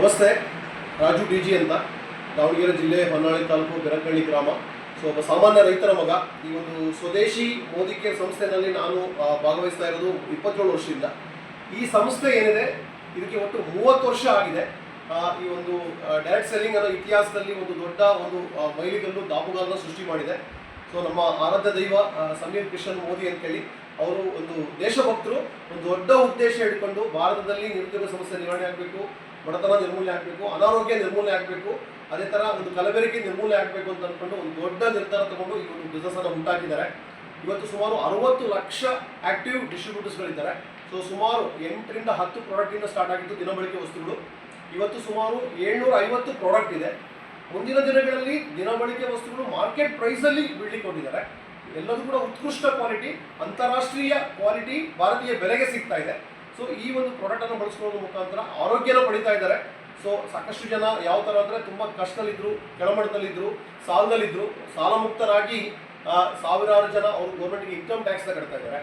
ನಮಸ್ತೆ, Raju D G ಅಂತ, ದಾವಣಗೆರೆ ಜಿಲ್ಲೆ ಹೊನ್ನಾಳಿ ತಾಲೂಕು ಬೆರಕಳ್ಳಿ ಗ್ರಾಮ. ಸೊ ಒಬ್ಬ ಸಾಮಾನ್ಯ ರೈತರ ಮಗ. ಈ ಒಂದು ಸ್ವದೇಶಿ ಮೋದಿ ಕೇರ್ ಸಂಸ್ಥೆಯಲ್ಲಿ ನಾನು ಭಾಗವಹಿಸ್ತಾ ಇರೋದು 27 ವರ್ಷದಿಂದ. ಈ ಸಂಸ್ಥೆ ಏನಿದೆ ಇದಕ್ಕೆ ಒಟ್ಟು 30 ವರ್ಷ ಆಗಿದೆ. ಈ ಒಂದು ಡೈರೆಕ್ಟ್ ಸೆಲ್ಲಿಂಗ್ ಅನ್ನೋ ಇತಿಹಾಸದಲ್ಲಿ ಒಂದು ದೊಡ್ಡ ಒಂದು ಮೈಲಿಗಲ್ಲು ದಾಪುಗಾಲನ್ನು ಸೃಷ್ಟಿ ಮಾಡಿದೆ. ಸೊ ನಮ್ಮ ಆರಾಧ್ಯ ದೈವ ಸಮೀರ್ ಕೃಷ್ಣನ್ ಮೋದಿ ಅಂತೇಳಿ ಅವರು ಒಂದು ದೇಶಭಕ್ತರು ಒಂದು ದೊಡ್ಡ ಉದ್ದೇಶ ಇಟ್ಕೊಂಡು ಭಾರತದಲ್ಲಿ ನಿರುದ್ಯೋಗ ಸಮಸ್ಯೆ ನಿವಾರಣೆ ಆಗಬೇಕು, ಬಡತನ ನಿರ್ಮೂಲನೆ ಆಗಬೇಕು, ಅನಾರೋಗ್ಯ ನಿರ್ಮೂಲನೆ ಆಗಬೇಕು, ಅದೇ ಥರ ಒಂದು ಕಲಬೆರಕೆ ನಿರ್ಮೂಲನೆ ಆಗಬೇಕು ಅಂತ ಅಂದ್ಕೊಂಡು ಒಂದು ದೊಡ್ಡ ನಿರ್ಧಾರ ತಗೊಂಡು ಈ ಒಂದು ಬಿಸ್ನೆಸ್ಸನ್ನು ಉಂಟಾಕಿದ್ದಾರೆ. ಇವತ್ತು ಸುಮಾರು 60 ಲಕ್ಷ ಆ್ಯಕ್ಟಿವ್ ಡಿಸ್ಟ್ರಿಬ್ಯೂಟರ್ಸ್ಗಳಿದ್ದಾರೆ. ಸೊ ಸುಮಾರು 8 ರಿಂದ 10 ಪ್ರಾಡಕ್ಟಿಂದ ಸ್ಟಾರ್ಟ್ ಆಗಿತ್ತು ದಿನಬಳಕೆ ವಸ್ತುಗಳು. ಇವತ್ತು ಸುಮಾರು 750 ಪ್ರಾಡಕ್ಟ್ ಇದೆ. ಮುಂದಿನ ದಿನಗಳಲ್ಲಿ ದಿನಬಳಕೆ ವಸ್ತುಗಳು ಮಾರ್ಕೆಟ್ ಪ್ರೈಸಲ್ಲಿ ಬೀಳ್ಲಿಕ್ಕೆ ಕೊಟ್ಟಿದ್ದಾರೆ. ಎಲ್ಲದೂ ಕೂಡ ಉತ್ಕೃಷ್ಟ ಕ್ವಾಲಿಟಿ, ಅಂತಾರಾಷ್ಟ್ರೀಯ ಕ್ವಾಲಿಟಿ, ಭಾರತೀಯ ಬೆಲೆಗೆ ಸಿಗ್ತಾ ಇದೆ. ಸೊ ಈ ಒಂದು ಪ್ರಾಡಕ್ಟನ್ನು ಬಳಸ್ಕೊಳ್ಳೋದ್ರ ಮುಖಾಂತರ ಆರೋಗ್ಯನ ಪಡಿತಾ ಇದ್ದಾರೆ. ಸೊ ಸಾಕಷ್ಟು ಜನ ಯಾವ ಥರ ಅಂದರೆ ತುಂಬ ಕಷ್ಟದಲ್ಲಿದ್ದರು, ಕೆಳಮಟ್ಟದಲ್ಲಿದ್ದರು, ಸಾಲದಲ್ಲಿದ್ದರು, ಸಾಲ ಮುಕ್ತರಾಗಿ ಸಾವಿರಾರು ಜನ ಅವರು ಗೌರ್ಮೆಂಟ್ಗೆ ಇನ್ಕಮ್ ಟ್ಯಾಕ್ಸ್ನ ಕಟ್ತಾ ಇದ್ದಾರೆ.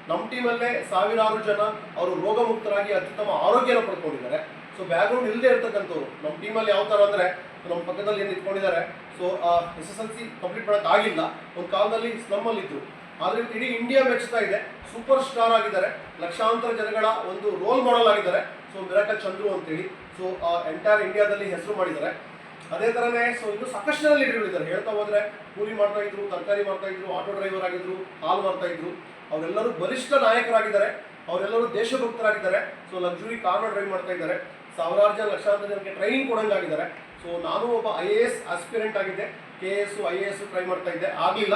ನಮ್ಮ ಟೀಮಲ್ಲೇ ಸಾವಿರಾರು ಜನ ಅವರು ರೋಗ ಮುಕ್ತರಾಗಿ ಅತ್ಯುತ್ತಮ ಆರೋಗ್ಯನ ಪಡ್ಕೊಂಡಿದ್ದಾರೆ. ಸೊ ಬ್ಯಾಕ್ಗ್ರೌಂಡ್ ಇಲ್ಲದೆ ಇರ್ತಕ್ಕಂಥವ್ರು ನಮ್ಮ ಟೀಮಲ್ಲಿ ಯಾವ ಥರ ಅಂದರೆ ನಮ್ಮ ಪಕ್ಕದಲ್ಲಿ ಏನು ಇಟ್ಕೊಂಡಿದ್ದಾರೆ. ಸೊ SSLC ಕಂಪ್ಲೀಟ್ ಮಾಡೋಕ್ಕಾಗಿಲ್ಲ, ಒಂದು ಕಾಲದಲ್ಲಿ ಸ್ಲಮ್ಮಲ್ಲಿದ್ದರು, ಆದರೆ ಇಡೀ ಇಂಡಿಯಾ ಮೆಚ್ಚುತ್ತಾ ಇದೆ. ಸೂಪರ್ ಸ್ಟಾರ್ ಆಗಿದ್ದಾರೆ, ಲಕ್ಷಾಂತರ ಜನಗಳ ಒಂದು ರೋಲ್ ಮಾಡೆಲ್ ಆಗಿದ್ದಾರೆ. ಸೊ ಮಿರಾಕಲ್ ಚಂದ್ರು ಅಂತೇಳಿ ಸೊ ಎಂಟೈರ್ ಇಂಡಿಯಾದಲ್ಲಿ ಹೆಸರು ಮಾಡಿದ್ದಾರೆ. ಅದೇ ಥರನೇ ಸೊ ಇನ್ನು ಸಾಕಷ್ಟು ಜನ ಲೀಡರ್ಗಳಿದ್ದಾರೆ. ಹೇಳ್ತಾ ಹೋದರೆ ಕೂಲಿ ಮಾಡ್ತಾ ಇದ್ರು, ತರಕಾರಿ ಮಾಡ್ತಾ ಇದ್ರು, ಆಟೋ ಡ್ರೈವರ್ ಆಗಿದ್ರು, ಹಾಲು ಮಾಡ್ತಾ ಇದ್ರು. ಅವರೆಲ್ಲರೂ ಬಲಿಷ್ಠ ನಾಯಕರಾಗಿದ್ದಾರೆ, ಅವರೆಲ್ಲರೂ ದೇಶಭಕ್ತರಾಗಿದ್ದಾರೆ. ಸೊ ಲಕ್ಸುರಿ ಕಾರ್ನ ಡ್ರೈವ್ ಮಾಡ್ತಾ ಇದ್ದಾರೆ. ಸಾವಿರಾರು ಜನ, ಲಕ್ಷಾಂತರ ಜನಕ್ಕೆ ಟ್ರೈನಿಂಗ್ ಕೊಡೋಂಗಾಗಿದ್ದಾರೆ. ಸೊ ನಾನು ಒಬ್ಬ IAS ಆಸ್ಪಿರೆಂಟ್ ಆಗಿದ್ದೆ, KS IAS ಟ್ರೈ ಮಾಡ್ತಾ ಇದ್ದೆ, ಆಗಲಿಲ್ಲ.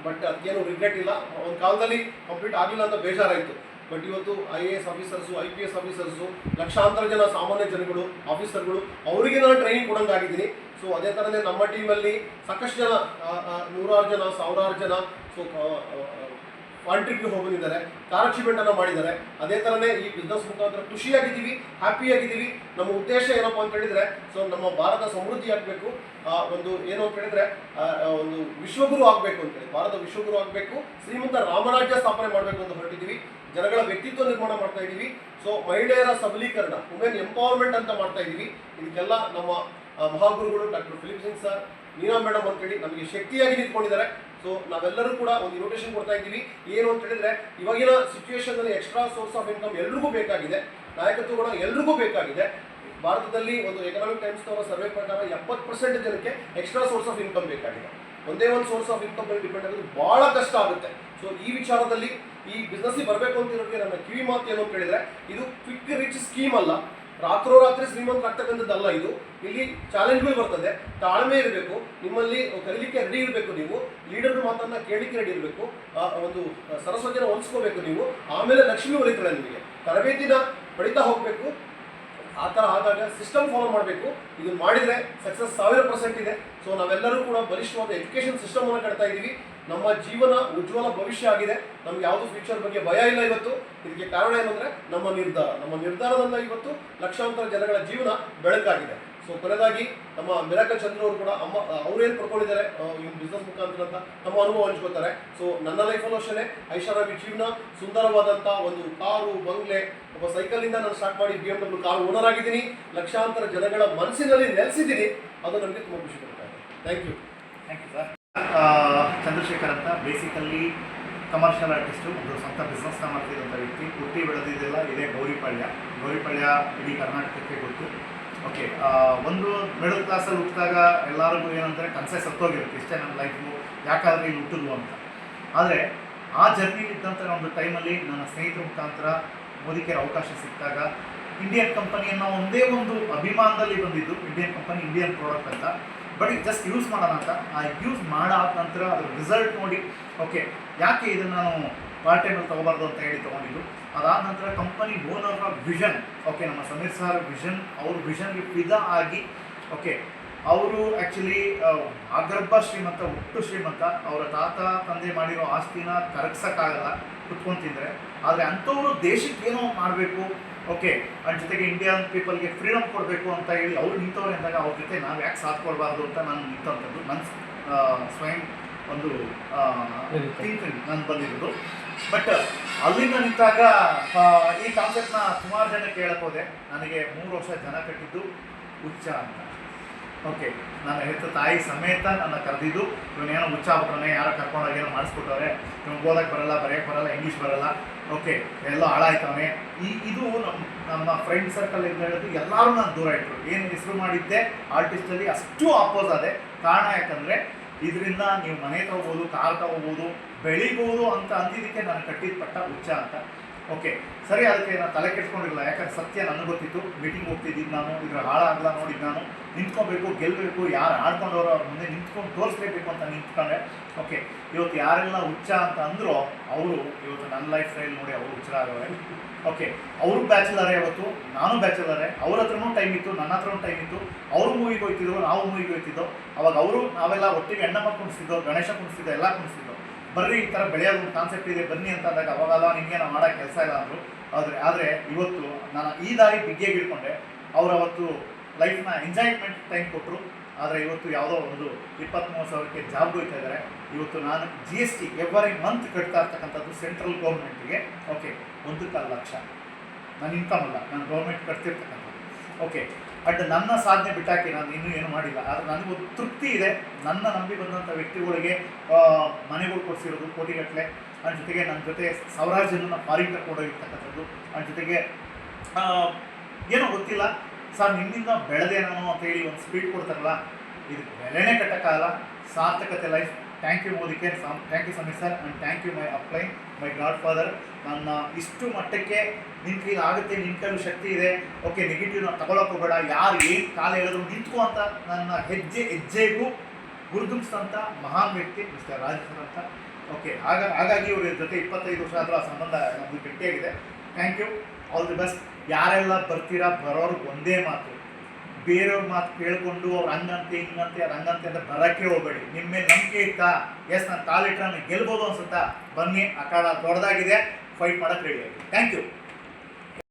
ಬಟ್ ಅದಕ್ಕೇನು ರಿಗ್ರೆಟ್ ಇಲ್ಲ. ಒಂದು ಕಾಲದಲ್ಲಿ ಕಂಪ್ಲೀಟ್ ಆಗಲಿಲ್ಲ ಅಂತ ಬೇಜಾರಾಯಿತು. ಬಟ್ ಇವತ್ತು IAS ಆಫೀಸರ್ಸು, IPS ಆಫೀಸರ್ಸು, ಲಕ್ಷಾಂತರ ಜನ ಸಾಮಾನ್ಯ ಜನಗಳು, ಆಫೀಸರ್ಗಳು, ಅವರಿಗೆ ನಾನು ಟ್ರೈನಿಂಗ್ ಕೊಡೋಂಗಾಗಿದ್ದೀನಿ. ಸೊ ಅದೇ ಥರನೇ ನಮ್ಮ ಟೀಮಲ್ಲಿ ಸಾಕಷ್ಟು ಜನ, 100 ಜನ, 1000 ಜನ ಸೊ ಫಾನ್ ಟ್ರಿಪ್ಗೆ ಹೋಗಿದ್ದಾರೆ, ಕಾರ್ ಅಚೀವ್ಮೆಂಟನ್ನು ಮಾಡಿದ್ದಾರೆ. ಅದೇ ಥರನೇ ಈ ಬಿಸ್ನೆಸ್ ಮುಖಾಂತರ ಖುಷಿಯಾಗಿದ್ದೀವಿ, ಹ್ಯಾಪಿಯಾಗಿದ್ದೀವಿ. ನಮ್ಮ ಉದ್ದೇಶ ಏನಪ್ಪ ಅಂತ ಹೇಳಿದರೆ ಸೊ ನಮ್ಮ ಭಾರತ ಸಮೃದ್ಧಿ ಆಗಬೇಕು, ಒಂದು ಏನು ಅಂತ ಹೇಳಿದರೆ ಒಂದು ವಿಶ್ವಗುರು ಆಗಬೇಕು ಅಂತೇಳಿ, ಭಾರತ ವಿಶ್ವಗುರು ಆಗಬೇಕು, ಶ್ರೀಮಂತ ರಾಮರಾಜ್ಯ ಸ್ಥಾಪನೆ ಮಾಡಬೇಕು ಅಂತ ಹೊರಟಿದ್ದೀವಿ. ಜನಗಳ ವ್ಯಕ್ತಿತ್ವ ನಿರ್ಮಾಣ ಮಾಡ್ತಾ ಇದ್ದೀವಿ. ಸೊ ಮಹಿಳೆಯರ ಸಬಲೀಕರಣ, ವುಮೆನ್ ಎಂಪವರ್ಮೆಂಟ್ ಅಂತ ಮಾಡ್ತಾ ಇದ್ದೀವಿ. ಇದಕ್ಕೆಲ್ಲ ನಮ್ಮ ಮಹಾಗುರುಗಳು ಡಾಕ್ಟರ್ ಫಿಲಿಪ್ ಸಿಂಗ್ ಸರ್, ನೀನಾ ಮೇಡಮ್ ಅಂತೇಳಿ ನಮಗೆ ಶಕ್ತಿಯಾಗಿ ನಿಂತ್ಕೊಂಡಿದ್ದಾರೆ. ಸೊ ನಾವೆಲ್ಲರೂ ಕೂಡ ಒಂದು ಇನ್ವಿಟೇಷನ್ ಕೊಡ್ತಾ ಇದ್ದೀವಿ. ಏನು ಅಂತ ಹೇಳಿದ್ರೆ ಇವಾಗಿನ ಸಿಚುವೇಶನ್ನಲ್ಲಿ ಎಕ್ಸ್ಟ್ರಾ ಸೋರ್ಸ್ ಆಫ್ ಇನ್ಕಮ್ ಎಲ್ರಿಗೂ ಬೇಕಾಗಿದೆ, ನಾಯಕತ್ವ ಕೂಡ ಎಲ್ರಿಗೂ ಬೇಕಾಗಿದೆ. ಭಾರತದಲ್ಲಿ ಒಂದು ಎಕನಾಮಿಕ್ ಟೈಮ್ಸ್ ಅವರ ಸರ್ವೆ ಪ್ರಕಾರ 70% ಜನಕ್ಕೆ ಎಕ್ಸ್ಟ್ರಾ ಸೋರ್ಸ್ ಆಫ್ ಇನ್ಕಮ್ ಬೇಕಾಗಿದೆ. ಒಂದೇ ಒಂದು ಸೋರ್ಸ್ ಆಫ್ ಇನ್ಕಮ್ ಮೇಲೆ ಡಿಪೆಂಡ್ ಆಗೋದು ಭಾಳ ಕಷ್ಟ ಆಗುತ್ತೆ. ಸೊ ಈ ವಿಚಾರದಲ್ಲಿ ಈ ಬಿಸ್ನೆಸ್ಸಿಗೆ ಬರಬೇಕು ಅಂತಿರೋರಿಗೆ ನನ್ನ ಕಿವಿ ಮಾತು ಏನು ಅಂತ ಹೇಳಿದ್ರೆ, ಇದು ಕ್ವಿಕ್ ರಿಚ್ ಸ್ಕೀಮ್ ಅಲ್ಲ, ರಾತ್ರೋರಾತ್ರಿ ಶ್ರೀಮಂತರಾಗ್ತಕ್ಕಂಥದ್ದಲ್ಲ. ಇದು ಇಲ್ಲಿ ಚಾಲೆಂಜ್ಗಳು ಬರ್ತದೆ, ತಾಳ್ಮೆ ಇರಬೇಕು, ನಿಮ್ಮಲ್ಲಿ ಕಲಿಲಿಕ್ಕೆ ರೆಡಿ ಇರಬೇಕು, ನೀವು ಲೀಡರ್ ಮಾತನ್ನ ಕೇಳಲಿಕ್ಕೆ ರೆಡಿ ಇರಬೇಕು, ಒಂದು ಸರಸ್ವತಿನ ಹೊಲಿಸ್ಕೋಬೇಕು ನೀವು, ಆಮೇಲೆ ಲಕ್ಷ್ಮಿ ಹೊಲಿತಾಳೆ ನಿಮಗೆ. ತರಬೇತಿನ ಪಡಿತಾ ಹೋಗಬೇಕು. ಆ ಥರ ಆದಾಗ ಸಿಸ್ಟಮ್ ಫಾಲೋ ಮಾಡಬೇಕು. ಇದನ್ನು ಮಾಡಿದರೆ ಸಕ್ಸಸ್ 1000% ಇದೆ. ಸೊ ನಾವೆಲ್ಲರೂ ಕೂಡ ಬಲಿಷ್ಠವಾದ ಎಜುಕೇಷನ್ ಸಿಸ್ಟಮನ್ನು ಕಟ್ತಾ ಇದ್ದೀವಿ. ನಮ್ಮ ಜೀವನ ಉಜ್ವಲ ಭವಿಷ್ಯ ಆಗಿದೆ. ನಮ್ಗೆ ಯಾವುದೂ ಫ್ಯೂಚರ್ ಬಗ್ಗೆ ಭಯ ಇಲ್ಲ ಇವತ್ತು. ಇದಕ್ಕೆ ಕಾರಣ ಏನಂದರೆ ನಮ್ಮ ನಿರ್ಧಾರದಿಂದ ಇವತ್ತು ಲಕ್ಷಾಂತರ ಜನಗಳ ಜೀವನ ಬೆಳಕಾಗಿದೆ. ಸೊ ಕೊನೆಯದಾಗಿ ನಮ್ಮ ಮಿರಾಕಲ್ ಚಂದ್ರ ಅವರು ಕೂಡ ಅವ್ರೇನು ಪಡ್ಕೊಂಡಿದ್ದಾರೆ ಈ ಬಿಸ್ನೆಸ್ ಮುಖಾಂತರ ಅಂತ ನಮ್ಮ ಅನುಭವ ಹಂಚ್ಕೋತಾರೆ. ಸೊ ನನ್ನ ಲೈಫಲ್ಲೂ ಅಷ್ಟೇ ಐಷಾರಾಮಿ ಜೀವನ, ಸುಂದರವಾದಂಥ ಒಂದು ಕಾರು, ಬಂಗ್ಲೆ, ಒಬ್ಬ ಸೈಕಲಿಂದ ನಾನು ಸ್ಟಾರ್ಟ್ ಮಾಡಿ BMW ಕಾರ್ ಓನರ್ ಆಗಿದ್ದೀನಿ. ಲಕ್ಷಾಂತರ ಜನಗಳ ಮನಸ್ಸಿನಲ್ಲಿ ನೆಲೆಸಿದ್ದೀನಿ. ಅದು ನನಗೆ ತುಂಬ ಖುಷಿ ಕೊಡ್ತಾ ಇದೆ. Thank you sir. ಚಂದ್ರಶೇಖರ್ ಅಂತ, ಬೇಸಿಕಲ್ಲಿ ಕಮರ್ಷಿಯಲ್ ಆರ್ಟಿಸ್ಟು, ಒಂದು ಸ್ವಂತ ಬಿಸ್ನೆಸ್ನ ಮಾಡ್ತಿದ್ದಂಥ ವ್ಯಕ್ತಿ. ಹುಟ್ಟಿ ಬೆಳೆದಿದ್ದೆಲ್ಲ ಇದೇ ಗೌರಿಪಳ್ಯ ಇಡೀ ಕರ್ನಾಟಕಕ್ಕೆ ಗೊತ್ತು. ಓಕೆ, ಒಂದು ಮಿಡಲ್ ಕ್ಲಾಸಲ್ಲಿ ಹುಟ್ಟಿದಾಗ ಎಲ್ಲರಿಗೂ ಏನಂದರೆ ಕನಸೇ ಸತ್ತೋಗಿರುತ್ತೆ, ಇಷ್ಟೇ ನನ್ನ ಲೈಫು, ಯಾಕಾದರೆ ಇಲ್ಲಿ ಹುಟ್ಟಿದ್ವು ಅಂತ. ಆದರೆ ಆ ಜರ್ನಿ ಇದ್ದಂಥ ಒಂದು ಟೈಮಲ್ಲಿ ನನ್ನ ಸ್ನೇಹಿತರ ಮುಖಾಂತರ ಮೋದಿ ಕೇರ್ ಅವಕಾಶ ಸಿಕ್ಕಾಗ ಇಂಡಿಯನ್ ಕಂಪನಿ ಅನ್ನೋ ಒಂದೇ ಒಂದು ಅಭಿಮಾನದಲ್ಲಿ ಬಂದಿದ್ದು, ಇಂಡಿಯನ್ ಕಂಪನಿ, ಇಂಡಿಯನ್ ಪ್ರಾಡಕ್ಟ್ ಅಂತ. ಬಟ್ ಇದು ಜಸ್ಟ್ ಯೂಸ್ ಮಾಡೋಣ ಅಂತ, ಆ ಯೂಸ್ ಮಾಡಾದ ನಂತರ ಅದ್ರ ರಿಸಲ್ಟ್ ನೋಡಿ ಓಕೆ ಯಾಕೆ ಇದನ್ನು ನಾನು ಪಾರ್ಟ್ ಟೈಮಲ್ಲಿ ತೊಗೋಬಾರ್ದು ಅಂತ ಹೇಳಿ ತೊಗೊಂಡಿದ್ದು. ಅದಾದ ನಂತರ ಕಂಪನಿ ಓನರ್ನ ವಿಷನ್, ಓಕೆ ನಮ್ಮ ಸಮೀರ್ ಸರ್ ವಿಷನ್, ಅವ್ರ ವಿಷನ್ಗೆ ಫಿದಾ ಆಗಿ ಓಕೆ ಅವರು ಆ್ಯಕ್ಚುಲಿ ಅಗರ್ಭ ಶ್ರೀಮಂತ, ಹುಟ್ಟು ಶ್ರೀಮಂತ, ಅವರ ತಾತ ತಂದೆ ಮಾಡಿರೋ ಆಸ್ತಿನ ಕರಗಿಸೋಕ್ಕಾಗಲ್ಲ ಕುತ್ಕೊಂಡು ತಿಂದರೆ. ಆದರೆ ಅಂಥವರು ದೇಶಕ್ಕೆ ಏನೋ ಮಾಡಬೇಕು, ಓಕೆ ಅದ್ರ ಜೊತೆಗೆ ಇಂಡಿಯನ್ ಪೀಪಲ್ಗೆ ಫ್ರೀಡಮ್ ಕೊಡಬೇಕು ಅಂತ ಹೇಳಿ ಅವ್ರು ನಿಂತವ್ರು ಅಂದಾಗ ಅವ್ರ ಜೊತೆ ನಾವು ಯಾಕೆ ಸಾಥ್ ಕೊಡಬಾರ್ದು ಅಂತ ನಾನು ನಿಂತಂಥದ್ದು. ನನ್ನ ಸ್ವಯಂ ಒಂದು ಥಿಂಕಿಂಗ್ ನಾನು ಬಂದಿರೋದು. ಬಟ್ ಅಲ್ಲಿಂದ ನಿಂತಾಗ ಈ ಕಾನ್ಸೆಪ್ಟ್ನ ಸುಮಾರು ಜನಕ್ಕೆ ಹೇಳಕ್ಕೆ ಹೋದೆ. ನನಗೆ 3 ವರ್ಷ ಜನ ಕಟ್ಟಿದ್ದು ಹುಚ್ಚ ಅಂತ. ಓಕೆ, ನನ್ನ ಹೆತ್ತ ತಾಯಿ ಸಮೇತ ನನ್ನ ಕರೆದಿದ್ದು, ಇವನೇನೋ ಹುಚ್ಚ ಆಗ್ಬಿಟ್ರೆ ಯಾರೋ ಕರ್ಕೊಂಡೋಗಿ ಏನೋ ಮಾಡಿಸ್ಬಿಟ್ಟವ್ರೆ, ಇವ್ನಿಗೆ ಓದಕ್ಕೆ ಬರಲ್ಲ, ಬರೆಯೋಕ್ಕೆ ಬರಲ್ಲ, ಇಂಗ್ಲೀಷ್ ಬರಲ್ಲ, ಓಕೆ ಎಲ್ಲೋ ಹಾಳಾಯ್ತವನೇ. ಇದು ನಮ್ಮ ಫ್ರೆಂಡ್ ಸರ್ಕಲ್ ಅಂತ ಹೇಳಿದ್ರು ಎಲ್ಲರೂ ನಾನು ದೂರ ಇಟ್ಟರು. ಏನು ಹೆಸರು ಮಾಡಿದ್ದೆ ಆರ್ಟಿಸ್ಟಲ್ಲಿ ಅಷ್ಟು ಅಪೋಸ್ ಆದೆ. ಕಾರಣ ಯಾಕಂದರೆ ಇದರಿಂದ ನೀವು ಮನೆ ತಗೋಬೋದು, ಕಾರ್ ತಗೋಬೋದು, ಬೆಳಿಬೋದು ಅಂತ ಅಂದಿದ್ದಕ್ಕೆ ನಾನು ಕಟ್ಟಿದ ಪಟ್ಟ ಹುಚ್ಚ ಅಂತ. ಓಕೆ ಸರಿ, ಅದಕ್ಕೆ ನಾನು ತಲೆ ಕೆಡ್ಸ್ಕೊಂಡಿರಲಿಲ್ಲ. ಯಾಕಂದ್ರೆ ಸತ್ಯ ನನಗೆ ಗೊತ್ತಿತ್ತು. ಮೀಟಿಂಗ್ ಹೋಗ್ತಿದ್ದು ನಾನು, ಇದ್ರ ಹಾಳಾಗಲ್ಲ ನೋಡಿದ್ದು ನಾನು. ನಿಂತ್ಕೋಬೇಕು, ಗೆಲ್ಲಬೇಕು, ಯಾರು ಆಡ್ಕೊಂಡವರು ಅವ್ರ ಮುಂದೆ ನಿಂತ್ಕೊಂಡು ತೋರಿಸ್ಲೇಬೇಕು ಅಂತ ನಿಂತ್ಕೊಂಡೆ. ಓಕೆ, ಇವತ್ತು ಯಾರೆಲ್ಲ ಹುಚ್ಚ ಅಂತ ಅಂದರೂ ಅವರು ಇವತ್ತು ನನ್ನ ಲೈಫ್ ಸ್ಟೈಲ್ ನೋಡಿ ಅವರು ಹುಚ್ಚರಾಗವೆ. ಓಕೆ, ಅವರು ಬ್ಯಾಚುಲರೇ, ಅವತ್ತು ನಾನು ಬ್ಯಾಚುಲರೇ. ಅವ್ರ ಹತ್ರನೂ ಟೈಮ್ ಇತ್ತು, ನನ್ನ ಹತ್ರನೂ ಟೈಮ್ ಇತ್ತು. ಅವರು ಮೂವಿಗೆ ಹೋಗ್ತಿದ್ರು, ನಾವು ಮೂವಿಗೆ ಹೋಗ್ತಿದ್ದೋ. ಅವಾಗ ನಾವೆಲ್ಲ ಒಟ್ಟಿಗೆ ಹೆಣ್ಣಮ್ಮ ಕುಣಿಸ್ತಿದ್ದೋ, ಗಣೇಶ ಕುಣಿಸ್ತಿದ್ದೋ, ಎಲ್ಲ ಕುಣಿಸ್ತಿದ್ದೋ. ಬರ್ರಿ ಈ ಥರ ಬೆಳೆಯೋದು ಕಾನ್ಸೆಪ್ಟ್ ಇದೆ ಬನ್ನಿ ಅಂತ ಅಂದಾಗ ಅವಾಗಲ್ಲ ನಿಮಗೆ ನಾವು ಮಾಡೋಕ್ಕೆ ಕೆಲಸ ಇಲ್ಲ ಅಂದರು. ಆದರೆ ಇವತ್ತು ನಾನು ಈ ದಾರಿ ಬಿಗ್ಗೆಗೆ ಇಟ್ಕೊಂಡೆ. ಅವರು ಅವತ್ತು ಲೈಫ್ನ ಎಂಜಾಯ್ಮೆಂಟ್ ಟೈಮ್ ಕೊಟ್ಟರು. ಆದರೆ ಇವತ್ತು ಯಾವುದೋ ಒಂದು 20-30 ಸಾವಿರಕ್ಕೆ ಜಾಬ್ಗೆ ಹೋಗ್ತಾ ಇದ್ದಾರೆ. ಇವತ್ತು ನಾನು GST ಎವ್ರಿ ಮಂತ್ ಕಟ್ತಾ ಇರ್ತಕ್ಕಂಥದ್ದು ಸೆಂಟ್ರಲ್ ಗೌರ್ಮೆಂಟಿಗೆ. ಓಕೆ, 1.25 ಲಕ್ಷ ನನ್ನ ಇನ್ಕಮ್ ಅಲ್ಲ, ನಾನು ಗೌರ್ಮೆಂಟ್ ಕಟ್ತಿರ್ತಕ್ಕಂಥದ್ದು. ಓಕೆ, ಬಟ್ ನನ್ನ ಸಾಧನೆ ಬಿಟ್ಟಾಕಿ ನಾನು ಇನ್ನೂ ಏನು ಮಾಡಿಲ್ಲ. ಆದರೆ ನನಗೊಂದು ತೃಪ್ತಿ ಇದೆ. ನನ್ನ ನಂಬಿ ಬಂದಂಥ ವ್ಯಕ್ತಿಗಳಿಗೆ ಮನೆಗಳು ಕೊಡಿಸಿರೋದು ಕೋಟಿಗಟ್ಟಲೆ, ಅದ್ರ ಜೊತೆಗೆ ನನ್ನ ಜೊತೆ ಸಾವಿರಾರು ಜನನ ಫಾರಿನ್ ಕರ್ಕೊಂಡೋಗಿರ್ತಕ್ಕಂಥದ್ದು. ಅದ್ರ ಜೊತೆಗೆ ಏನೋ ಗೊತ್ತಿಲ್ಲ ಸರ್, ನಿಮ್ಮಿಂದ ಬೆಳೆದೆ ನಾನು ಅಂತ ಹೇಳಿ ಒಂದು ಸ್ಪೀಡ್ ಕೊಡ್ತಾರಲ್ಲ, ಇದು ಬೆಲೆನೇ ಕಟ್ಟಕ್ಕಾಗಲ್ಲ. ಸಾರ್ಥಕತೆ ಲೈಫ್. ಥ್ಯಾಂಕ್ ಯು ಮೋದಿಗೆ, thank you Sameer sir, and thank you my upline, my godfather. ನನ್ನ ಇಷ್ಟು ಮಟ್ಟಕ್ಕೆ ನಿನ್ನ ಕೈಲಿ ಆಗುತ್ತೆ, ನಿನ್ನ ಕೈಲೂ ಶಕ್ತಿ ಇದೆ. ಓಕೆ, ನೆಗೆಟಿವ್ನ ತಗೊಳಕ್ಕೆ ಹೋಗಬೇಡ, ಯಾರು ಏನು ಕಾಲ ಹೇಳಿದ್ರು ನಿಂತ್ಕೋ ಅಂತ ನನ್ನ ಹೆಜ್ಜೆಗೂ ಗುರುತಿಸಿದಂಥ ಮಹಾನ್ ವ್ಯಕ್ತಿ ಮಿಸ್ಟರ್ ರಾಜ್ ಸರ್ ಅಂತ. ಓಕೆ, ಹಾಗಾಗಿ ಇವ್ರ ಜೊತೆ 25 ವರ್ಷ ಆದರೂ ಆ ಸಂಬಂಧ ನಮ್ಮದು ಗಟ್ಟಿಯಾಗಿದೆ. Thank you, all the best. ಯಾರೆಲ್ಲ ಬರ್ತೀರಾ ಬರೋರ್ಗೆ ಒಂದೇ ಮಾತು, ಬೇರೆಯವ್ರ ಮಾತು ಕೇಳಿಕೊಂಡು ಅವ್ರು ಹಂಗಂತೆ ಹಿಂಗಂತೆ ಅದು ಹಂಗಂತೆ ಅಂತ ಬರೋಕ್ಕೆ ಹೋಗಬೇಡಿ. ನಿಮ್ಮ ಮೇಲೆ ನಂಬಿಕೆ ಇತ್ತಾ, ಎಸ್ ನಾನು ಕಾಲಿಟ್ರೆ ನನಗೆ ಗೆಲ್ಬೋದು ಅನ್ಸುತ್ತಾ, ಬನ್ನಿ, ಅಖಾಡ ದೊಡ್ಡದಾಗಿದೆ, ಫೈಟ್ ಮಾಡೋಕ್ಕೆ ರೆಡಿ ಆಗಿ. Thank you.